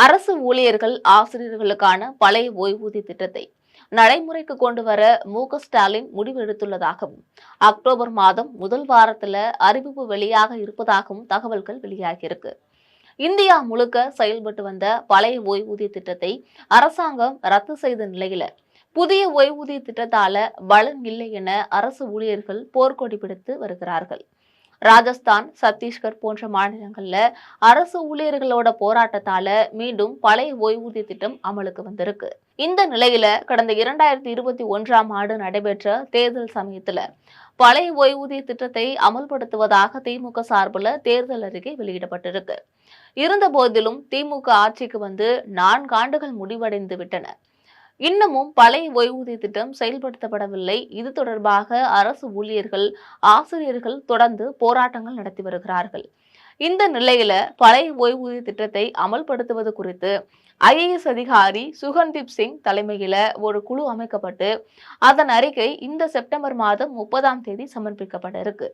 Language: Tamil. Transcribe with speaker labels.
Speaker 1: அரசு ஊழியர்கள், ஆசிரியர்களுக்கான பழைய ஓய்வூதிய திட்டத்தை நடைமுறைக்கு கொண்டு வர மு.க.ஸ்டாலின் முடிவெடுத்துள்ளதாகவும், அக்டோபர் மாதம் முதல் வாரத்துல அறிவிப்பு வெளியாக இருப்பதாகவும் தகவல்கள் வெளியாகியிருக்கு. இந்தியா முழுக்க செயல்பட்டு வந்த பழைய ஓய்வூதிய திட்டத்தை அரசாங்கம் ரத்து செய்த நிலையில, புதிய ஓய்வூதிய திட்டத்தால பலன் இல்லை என அரசு ஊழியர்கள் போர்க்கொடி பிடித்து வருகிறார்கள். ராஜஸ்தான், சத்தீஸ்கர் போன்ற மாநிலங்கள்ல அரசு ஊழியர்களோட போராட்டத்தால மீண்டும் பழைய ஓய்வூதிய திட்டம் அமலுக்கு வந்திருக்கு. இந்த நிலையில கடந்த 2021ஆம் ஆண்டு நடைபெற்ற தேர்தல் சமயத்துல பழைய ஓய்வூதிய திட்டத்தை அமல்படுத்துவதாக திமுக சார்பில் தேர்தல் அறிக்கை வெளியிடப்பட்டிருக்கு. இருந்த போதிலும் திமுக ஆட்சிக்கு வந்து 4 ஆண்டுகள் முடிவடைந்து விட்டன. இன்னமும் பழைய ஓய்வூதிய திட்டம் செயல்படுத்தப்படவில்லை. இது தொடர்பாக அரசு ஊழியர்கள், ஆசிரியர்கள் தொடர்ந்து போராட்டங்கள் நடத்தி வருகிறார்கள். இந்த நிலையில பழைய ஓய்வூதிய திட்டத்தை அமல்படுத்துவது குறித்து ஐஏஎஸ் அதிகாரி சுகன்தீப் சிங் தலைமையில ஒரு குழு அமைக்கப்பட்டு அதன் அறிக்கை இந்த செப்டம்பர் மாதம் 30ஆம் தேதி சமர்ப்பிக்கப்பட இருக்கு.